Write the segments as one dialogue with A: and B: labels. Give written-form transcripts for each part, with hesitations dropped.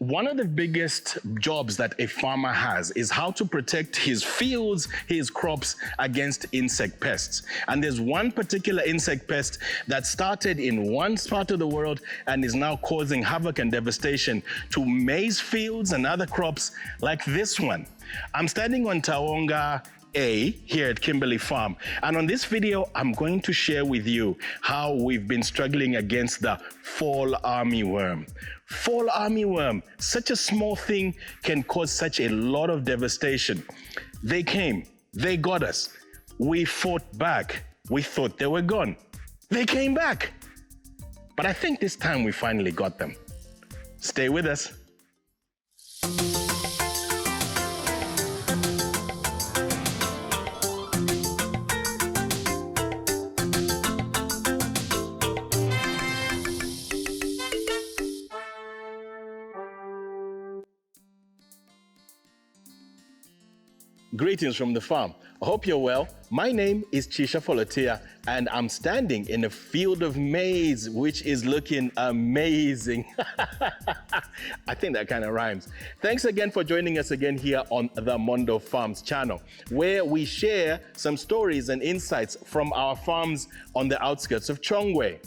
A: One of the biggest jobs that a farmer has is how to protect his fields, his crops against insect pests. And there's one particular insect pest that started in one part of the world and is now causing havoc and devastation to maize fields and other crops like this one. I'm standing on Taonga A here at Kimberley Farm, and on this video I'm going to share with you how we've been struggling against the fall armyworm. Fall armyworm, such a small thing can cause such a lot of devastation. They came, they got us, we fought back, we thought they were gone. They came back, but I think this time we finally got them. Stay with us. Greetings from the farm. I hope you're well. My name is Chisha Folotia, and I'm standing in a field of maize, which is looking amazing. I think that kind of rhymes. Thanks again for joining us again here on the Mondo Farms channel, where we share some stories and insights from our farms on the outskirts of Chongwe.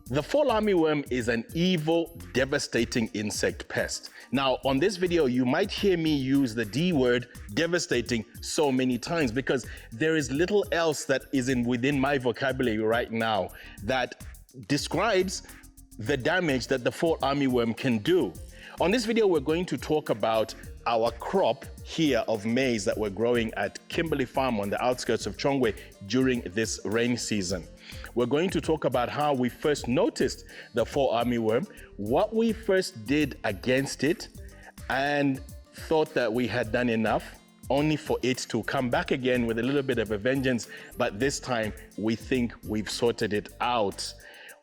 A: The fall armyworm is an evil, devastating insect pest. Now, on this video, you might hear me use the D word, devastating, so many times because there is little else that is within my vocabulary right now that describes the damage that the fall armyworm can do. On this video, we're going to talk about our crop here of maize that we're growing at Kimberley Farm on the outskirts of Chongwe during this rain season. We're going to talk about how we first noticed the fall armyworm, what we first did against it, and thought that we had done enough, only for it to come back again with a little bit of a vengeance, but this time we think we've sorted it out.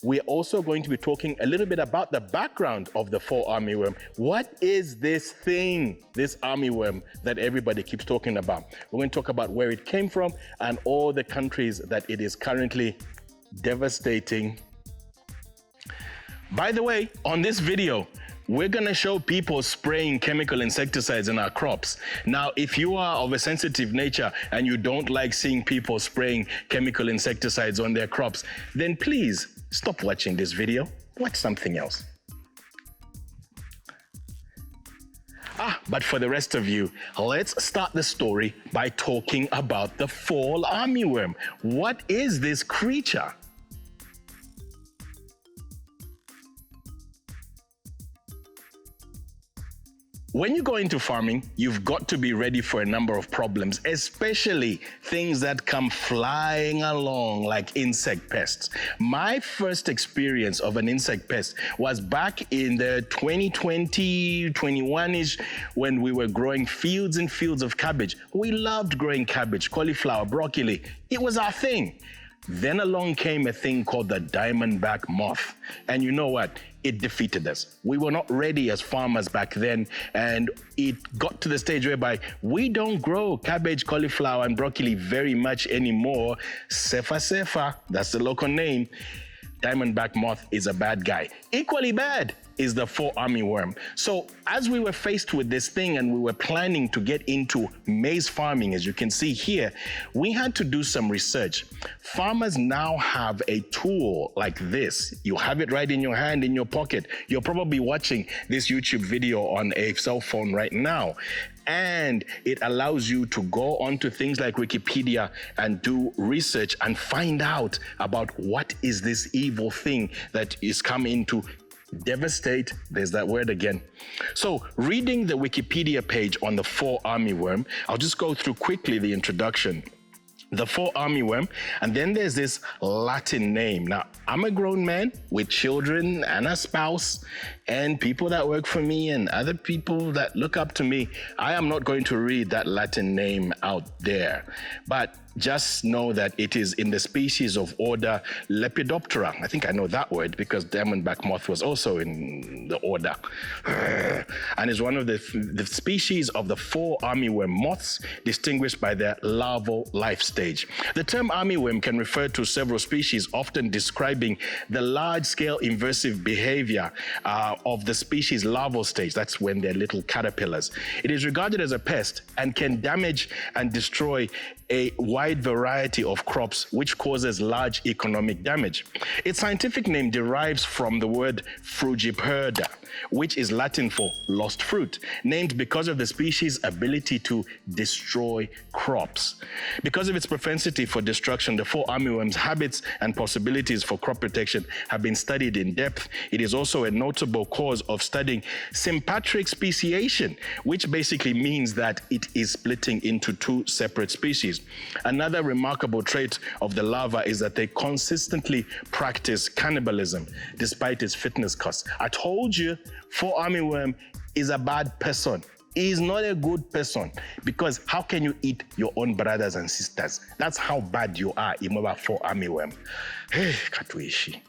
A: We're also going to be talking a little bit about the background of the fall armyworm. What is this thing, this armyworm that everybody keeps talking about? We're going to talk about where it came from and all the countries that it is currently devastating. By the way, on this video, we're going to show people spraying chemical insecticides in our crops. Now, if you are of a sensitive nature and you don't like seeing people spraying chemical insecticides on their crops, then please stop watching this video, watch something else. But for the rest of you, let's start the story by talking about the fall armyworm. What is this creature? When you go into farming, you've got to be ready for a number of problems, especially things that come flying along like insect pests. My first experience of an insect pest was back in the 2020, 21-ish, when we were growing fields and fields of cabbage. We loved growing cabbage, cauliflower, broccoli. It was our thing. Then along came a thing called the diamondback moth. And you know what? It defeated us. We were not ready as farmers back then, and it got to the stage whereby we don't grow cabbage, cauliflower, and broccoli very much anymore. Sefa, that's the local name. Diamondback moth is a bad guy. Equally bad is the fall armyworm. So as we were faced with this thing and we were planning to get into maize farming, as you can see here, we had to do some research. Farmers now have a tool like this. You have it right in your hand, in your pocket. You're probably watching this YouTube video on a cell phone right now. And it allows you to go onto things like Wikipedia and do research and find out about what is this evil thing that is coming to devastate, there's that word again. So reading the Wikipedia page on the fall armyworm, I'll just go through quickly the introduction. The fall armyworm, and then there's this Latin name. Now, I'm a grown man with children and a spouse and people that work for me and other people that look up to me. I am not going to read that Latin name out there. But just know that it is in the species of order Lepidoptera. I think I know that word because diamondback moth was also in the order. And is one of the species of the 4 armyworm moths, distinguished by their larval life stage. The term armyworm can refer to several species, often describing the large-scale invasive behavior of the species' larval stage. That's when they're little caterpillars. It is regarded as a pest and can damage and destroy a wide variety of crops, which causes large economic damage. Its scientific name derives from the word frugiperda, which is Latin for lost fruit, named because of the species' ability to destroy crops. Because of its propensity for destruction, the 4 armyworm's habits and possibilities for crop protection have been studied in depth. It is also a notable cause of studying sympatric speciation, which basically means that it is splitting into 2 separate species. Another remarkable trait of the larva is that they consistently practice cannibalism despite its fitness costs. I told you, 4 armyworm is a bad person. He is not a good person, because how can you eat your own brothers and sisters? That's how bad you are, Imoba 4 armyworm. Hey, katuishi.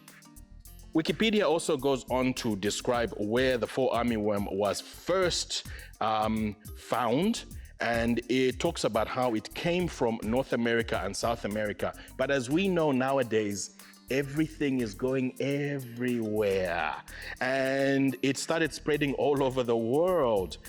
A: Wikipedia also goes on to describe where the 4 armyworm was first found, and it talks about how it came from North America and South America. But as we know nowadays, everything is going everywhere. And it started spreading all over the world,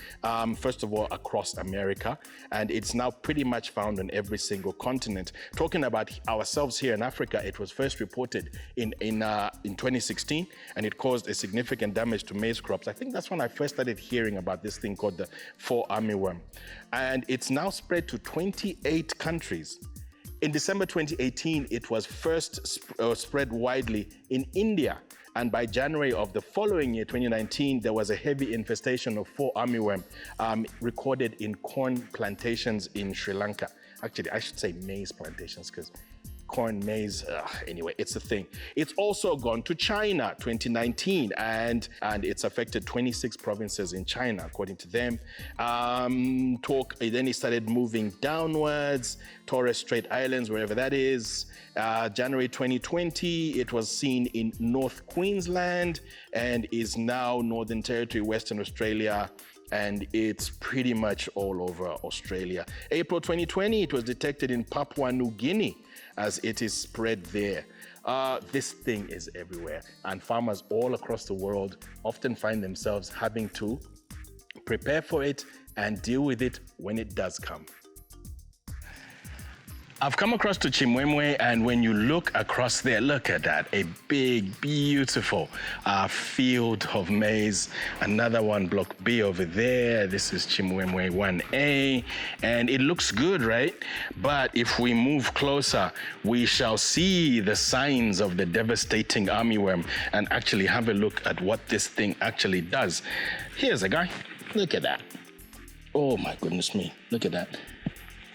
A: first of all, across America. And it's now pretty much found on every single continent. Talking about ourselves here in Africa, it was first reported in 2016, and it caused a significant damage to maize crops. I think that's when I first started hearing about this thing called the 4 armyworm. And it's now spread to 28 countries. In December 2018, it was first spread widely in India. And by January of the following year, 2019, there was a heavy infestation of 4 armyworm recorded in corn plantations in Sri Lanka. Actually, I should say maize plantations, because corn, maize, anyway, it's a thing. It's also gone to China, 2019, and it's affected 26 provinces in China, according to them. Then it started moving downwards, Torres Strait Islands, wherever that is. January 2020, it was seen in North Queensland and is now Northern Territory, Western Australia, and it's pretty much all over Australia. April 2020, it was detected in Papua New Guinea, as it is spread there. This thing is everywhere, and farmers all across the world often find themselves having to prepare for it and deal with it when it does come. I've come across to Chimwemwe, and when you look across there, look at that, a big, beautiful field of maize. Another one, Block B over there. This is Chimwemwe 1A, and it looks good, right? But if we move closer, we shall see the signs of the devastating armyworm and actually have a look at what this thing actually does. Here's a guy. Look at that. Oh my goodness me, look at that.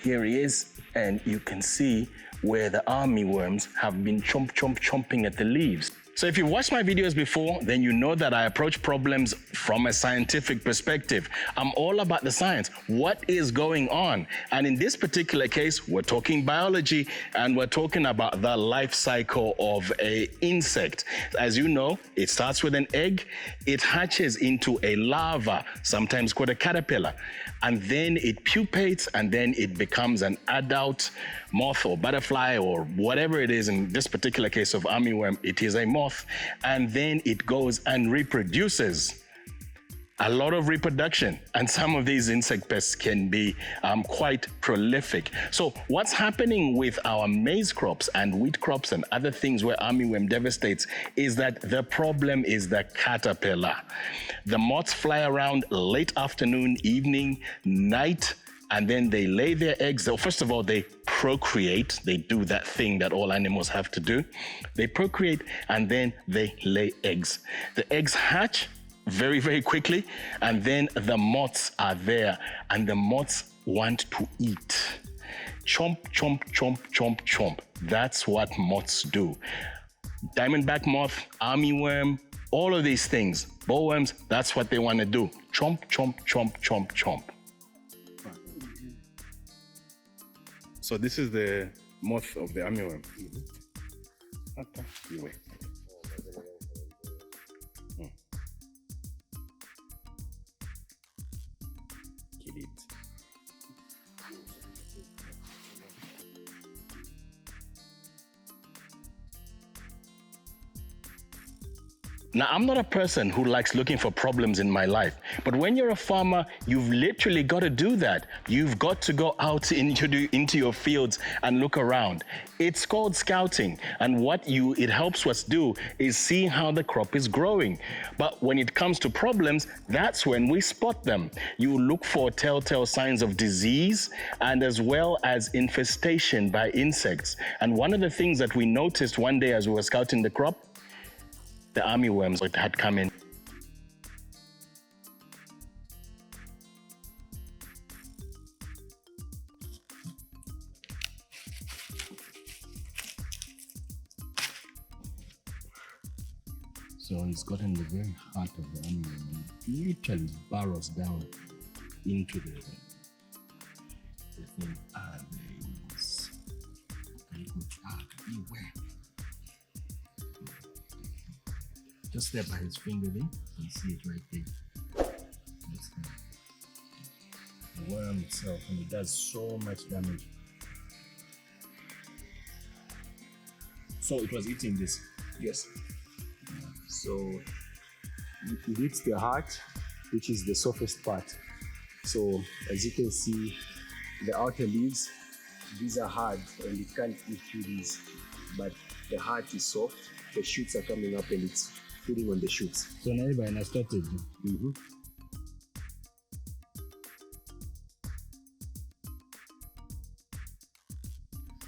A: Here he is. And you can see where the armyworms have been chomping at the leaves. So if you've watched my videos before, then you know that I approach problems from a scientific perspective. I'm all about the science. What is going on? And in this particular case, we're talking biology, and we're talking about the life cycle of an insect. As you know, it starts with an egg, it hatches into a larva, sometimes called a caterpillar, and then it pupates, and then it becomes an adult moth or butterfly or whatever it is. In this particular case of armyworm, it is a moth, and then it goes and reproduces. A lot of reproduction, and some of these insect pests can be quite prolific. So what's happening with our maize crops and wheat crops and other things where armyworm devastates is that the problem is the caterpillar. The moths fly around late afternoon, evening, night, and then they lay their eggs. So first of all, they procreate. They do that thing that all animals have to do. They procreate, and then they lay eggs. The eggs hatch very, very quickly, and then the moths are there, and the moths want to eat. Chomp, chomp, chomp, chomp, chomp. That's what moths do. Diamondback moth, armyworm, all of these things, bowworms, that's what they want to do. Chomp, chomp, chomp, chomp, chomp. So this is the moth of the armyworm. Okay, you wait. Kill it. Now, I'm not a person who likes looking for problems in my life, but when you're a farmer, you've literally got to do that. You've got to go out into your fields and look around. It's called scouting, and what it helps us do is see how the crop is growing. But when it comes to problems, that's when we spot them. You look for telltale signs of disease and as well as infestation by insects. And one of the things that we noticed one day as we were scouting the crop, the armyworms had come in. So it's gotten the very heart of the armyworm and literally burrows down into the thing. Just there by his finger there, you can see it right there. The worm itself, and it does so much damage. So it was eating this?
B: Yes. So it eats the heart, which is the softest part. So as you can see, the outer leaves, these are hard and it can't eat through these, but the heart is soft, the shoots are coming up and it's feeding on the shoots.
A: So now I started.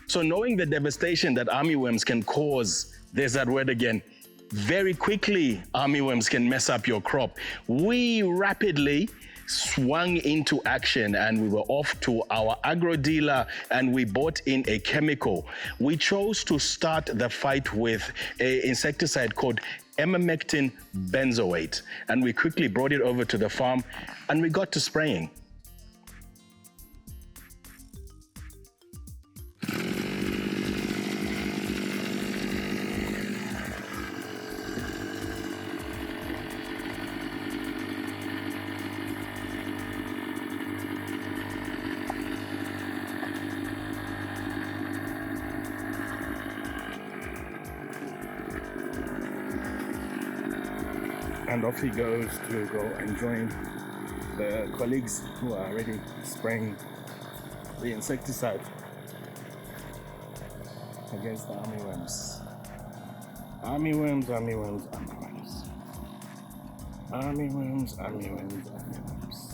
A: So knowing the devastation that armyworms can cause, there's that word again, very quickly armyworms can mess up your crop. We rapidly swung into action and we were off to our agro dealer and we bought in a chemical. We chose to start the fight with an insecticide called emamectin benzoate, and we quickly brought it over to the farm and we got to spraying. And off he goes to go and join the colleagues who are already spraying the insecticide against the armyworms. Armyworms, armyworms, armyworms. Armyworms, armyworms, armyworms.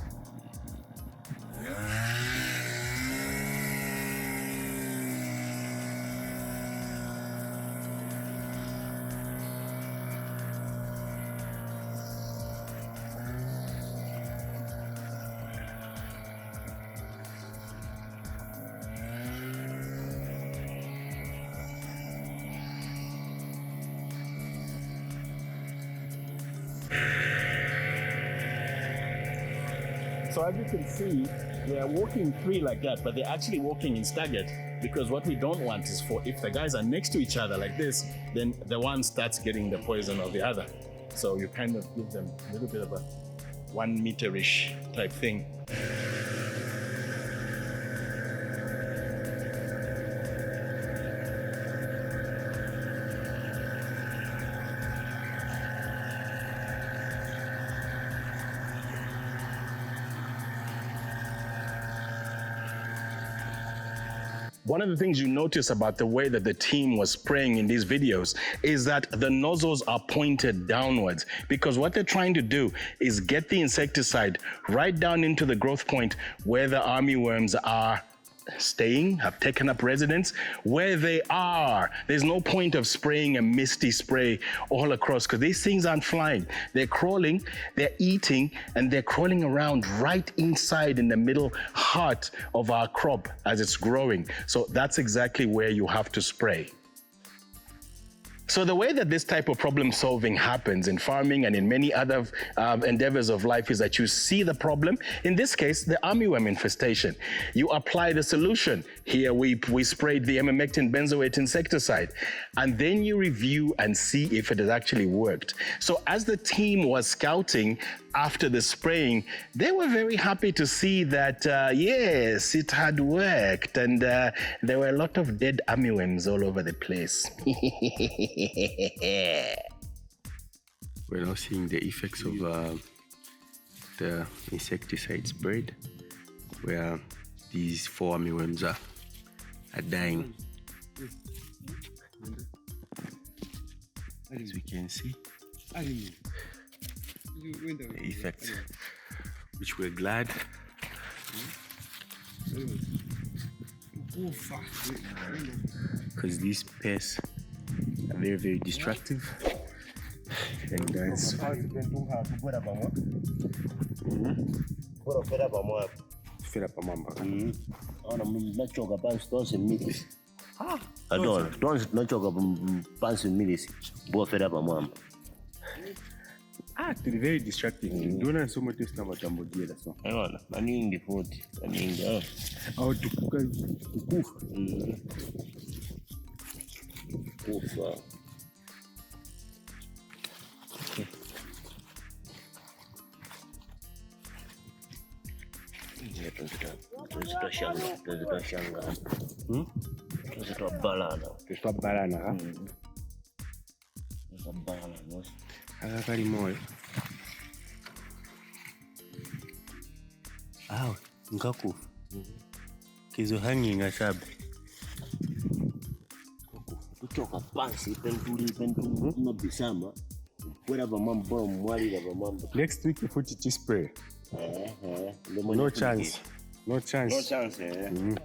A: So as you can see, they are walking free like that, but they're actually walking in staggered, because what we don't want is for, if the guys are next to each other like this, then the one starts getting the poison of the other. So you kind of give them a little bit of a 1 meter-ish type thing. One of the things you notice about the way that the team was spraying in these videos is that the nozzles are pointed downwards, because what they're trying to do is get the insecticide right down into the growth point where the armyworms are staying, have taken up residence, where they are. There's no point of spraying a misty spray all across, because these things aren't flying. They're crawling, they're eating, and they're crawling around right inside in the middle heart of our crop as it's growing. So that's exactly where you have to spray. So the way that this type of problem solving happens in farming and in many other endeavors of life is that you see the problem, in this case, the armyworm infestation. You apply the solution. Here we sprayed the emamectin benzoate insecticide, and then you review and see if it has actually worked. So as the team was scouting after the spraying, they were very happy to see that, yes, it had worked, and there were a lot of dead armyworms all over the place.
C: We're now seeing the effects of the insecticide sprayed, where these 4 armyworms are dying. As we can see, the effects, which we're glad. Because these pests are very, very destructive. And that's actually very destructive. Don't have so much time about Cambodia. That's all.
D: I need the food. I need the.
C: Oh, to cook. Aw, nkakufa. Kizohanging asabe.
D: Kutoka pansi pentu no bisama. Kwera bamambo mwali la bamambo.
C: Next week if you spray. No chance. No chance.
D: No chance, eh?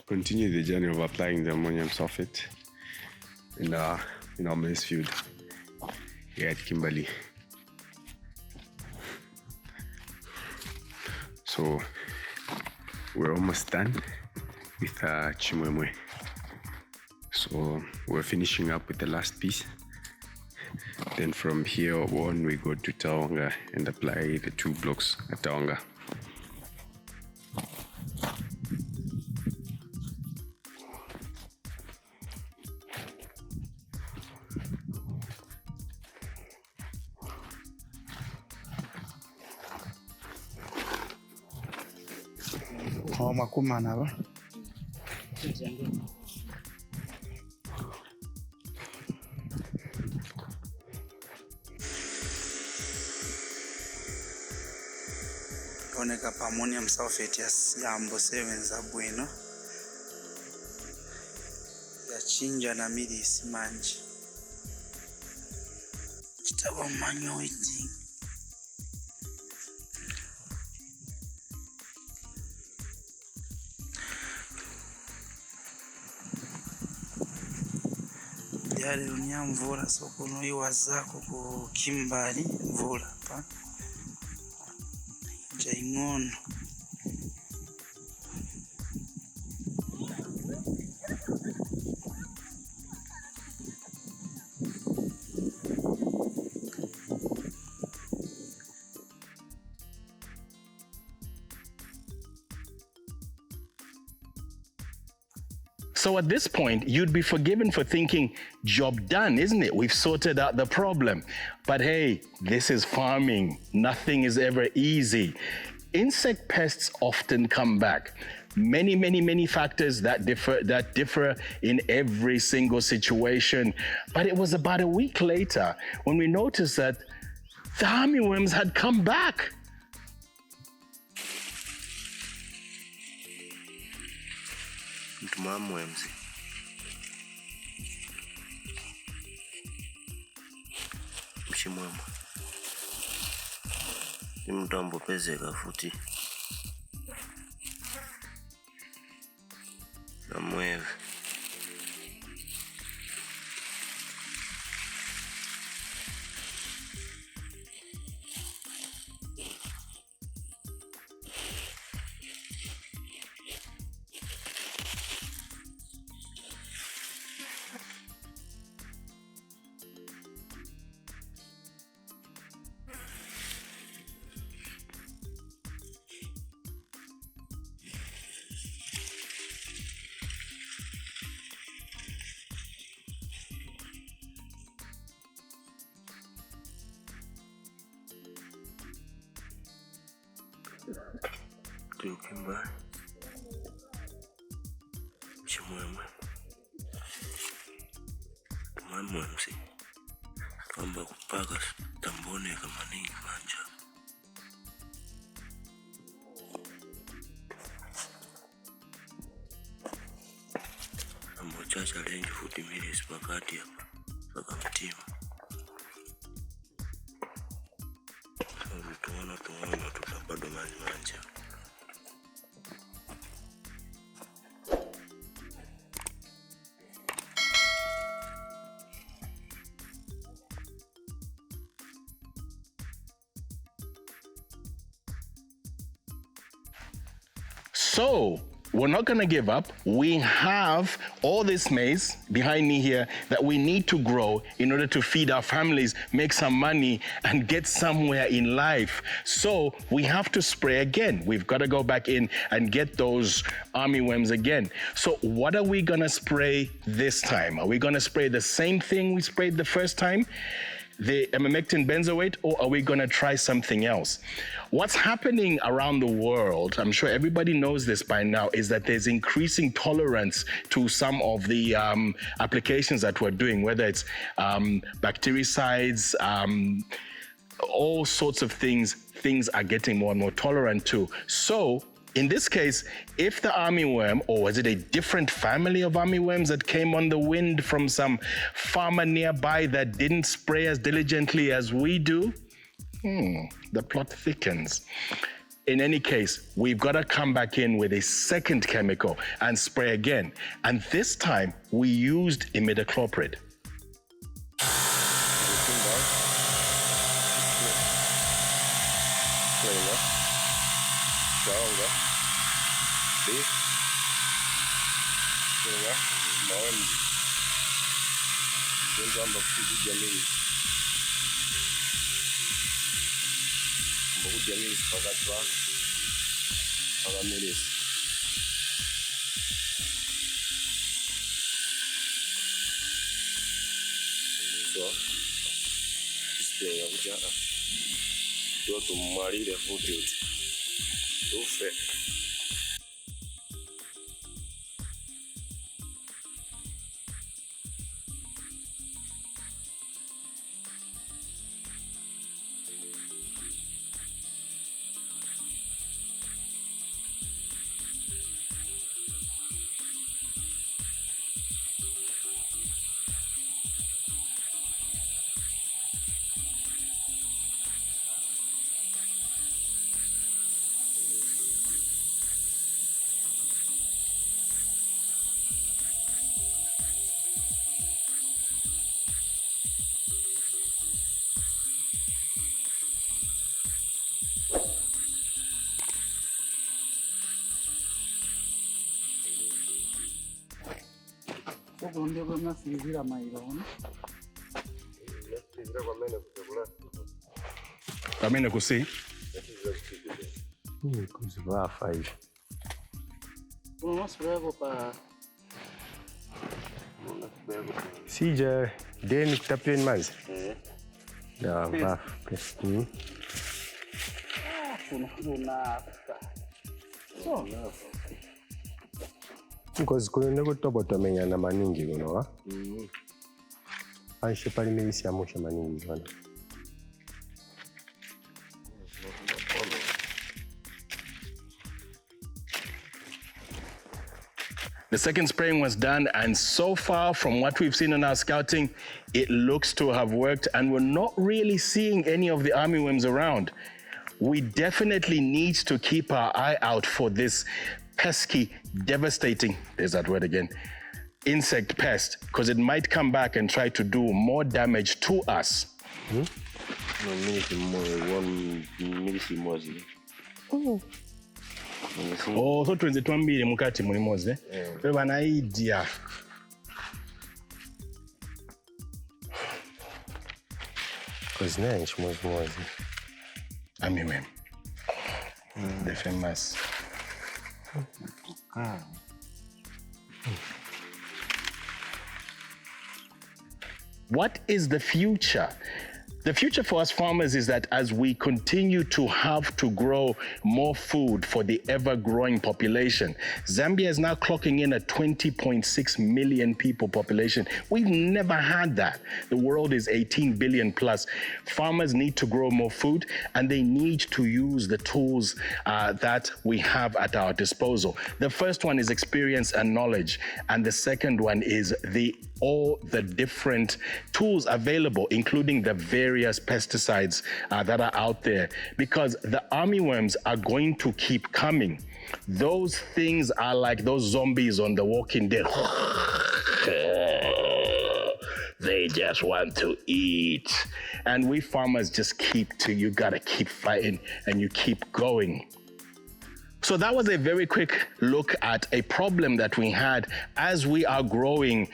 C: Continue the journey of applying the ammonium sulfate in our maize field here at Kimberley. So we're almost done with Chimwemwe. So we're finishing up with the last piece. Then from here on we go to Taonga and apply the 2 blocks at Taonga.
E: Makuma naba oneka pa ammonium sulfate ya mbo 7 za bwino ya chinja na milisi manji kitabo manyo iti yale unya mvula soko no iwazako ku Kimberley mvula pa jaingono
A: So at this point, you'd be forgiven for thinking, job done, isn't it? We've sorted out the problem. But hey, this is farming. Nothing is ever easy. Insect pests often come back. Many factors that differ in every single situation. But it was about a week later when we noticed that the armyworms had come back.
D: chimwemwe. Imutambo pezeka futi. Na mueve. Kimberley. Chimwemwe. Msi. Kamba kupaka tambone kama nini manja. Ambo chacha lengi futi milis pakati hapa. Paka mtima. Tuona tutapado manja.
A: So we're not going to give up. We have all this maize behind me here that we need to grow in order to feed our families, make some money, and get somewhere in life. So we have to spray again. We've got to go back in and get those armyworms again. So what are we going to spray this time? Are we going to spray the same thing we sprayed the first time, the emamectin benzoate, or are we going to try something else? What's happening around the world, I'm sure everybody knows this by now, is that there's increasing tolerance to some of the applications that we're doing, whether it's bactericides, all sorts of things are getting more and more tolerant to. So in this case, if the armyworm, or was it a different family of armyworms that came on the wind from some farmer nearby that didn't spray as diligently as we do? The plot thickens. In any case, we've got to come back in with a second chemical and spray again. And this time, we used imidacloprid.
D: So, display of the go to marry the footage. Do fair.
E: Donde van a seguir a Mairón.
A: Kamene kusi.
B: Kuziva 5.
E: Vamos luego para
B: CJ, then tapin Maize. Yeah, because kulende kutobotomenya na maningi kuno aishe pali milisi ya mosha maningi zona.
A: The second spraying was done, and so far, from what we've seen in our scouting, it looks to have worked, and we're not really seeing any of the armyworms around. We definitely need to keep our eye out for this pesky, devastating, there's that word again, insect pest, because it might come back and try to do more damage to us. Oh, so 22 mukati mulimoze. Beba na idea. Armyworm. The famous. What is the future? The future for us farmers is that as we continue to have to grow more food for the ever-growing population, Zambia is now clocking in a 20.6 million people population. We've never had that. The world is 18 billion plus. Farmers need to grow more food, and they need to use the tools that we have at our disposal. The first one is experience and knowledge, and the second one is all the different tools available, including the various pesticides that are out there, because the armyworms are going to keep coming. Those things are like those zombies on The Walking Dead. They just want to eat. And we farmers just you gotta keep fighting and you keep going. So that was a very quick look at a problem that we had as we are growing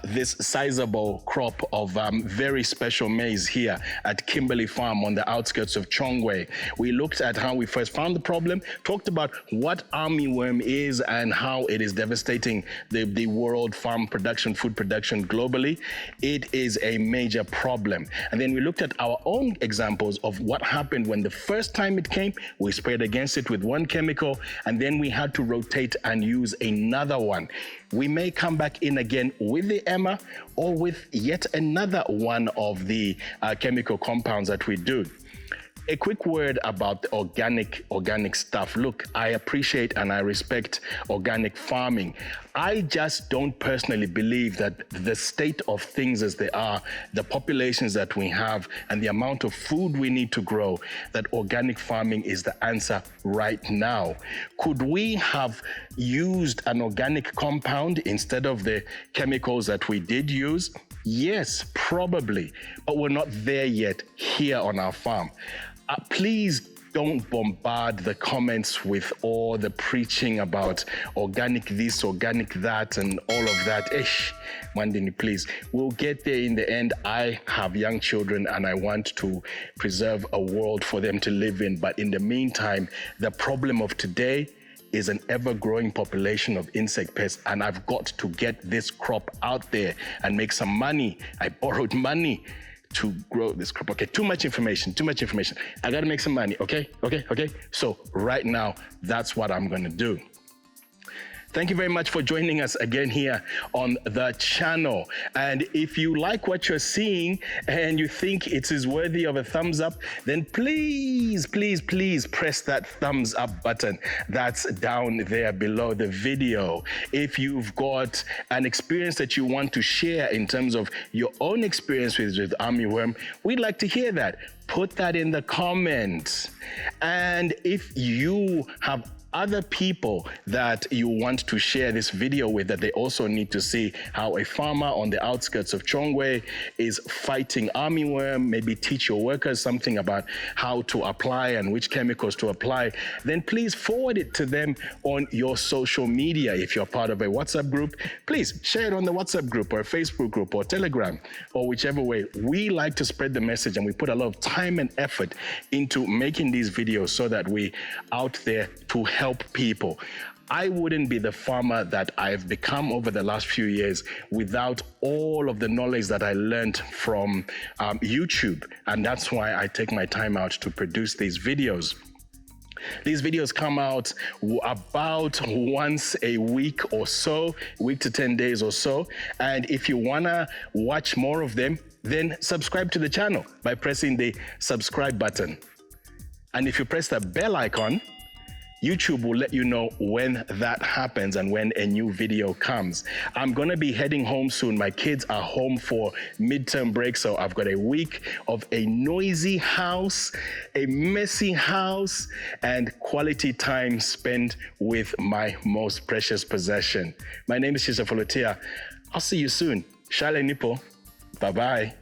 A: this sizable crop of very special maize here at Kimberley Farm on the outskirts of Chongwe. We looked at how we first found the problem, talked about what armyworm is and how it is devastating the world farm production, food production globally. It is a major problem. And then we looked at our own examples of what happened when the first time it came. We sprayed against it with one chemical, and then we had to rotate and use another one. We may come back in again with the EMA or with yet another one of the chemical compounds that we do. A quick word about the organic stuff. Look, I appreciate and I respect organic farming. I just don't personally believe that the state of things as they are, the populations that we have, and the amount of food we need to grow, that organic farming is the answer right now. Could we have used an organic compound instead of the chemicals that we did use? Yes, probably, but we're not there yet here on our farm. Please don't bombard the comments with all the preaching about organic this, organic that, and all of that. Mandini, please. We'll get there in the end. I have young children and I want to preserve a world for them to live in. But in the meantime, the problem of today is an ever-growing population of insect pests, and I've got to get this crop out there and make some money. I borrowed money to grow this crop. Okay, too much information. I gotta make some money, okay? So right now, that's what I'm gonna do. Thank you very much for joining us again here on the channel. And if you like what you're seeing and you think it is worthy of a thumbs up, then please press that thumbs up button that's down there below the video. If you've got an experience that you want to share in terms of your own experience with armyworm, we'd like to hear that. Put that in the comments. And if you have other people that you want to share this video with, that they also need to see how a farmer on the outskirts of Chongwe is fighting armyworm, maybe teach your workers something about how to apply and which chemicals to apply, then please forward it to them on your social media. If you're part of a WhatsApp group, please share it on the WhatsApp group or a Facebook group or Telegram or whichever way. We like to spread the message, and we put a lot of time and effort into making these videos so that we out there to help people. I wouldn't be the farmer that I've become over the last few years without all of the knowledge that I learned from YouTube. And that's why I take my time out to produce these videos. These videos come out about once a week or so, week to 10 days or so. And if you wanna watch more of them, then subscribe to the channel by pressing the subscribe button. And if you press the bell icon, YouTube will let you know when that happens and when a new video comes. I'm gonna be heading home soon. My kids are home for midterm break, so I've got a week of a noisy house, a messy house, and quality time spent with my most precious possession. My name is Shisha Folotia. I'll see you soon. Shale Nipo. Bye-bye.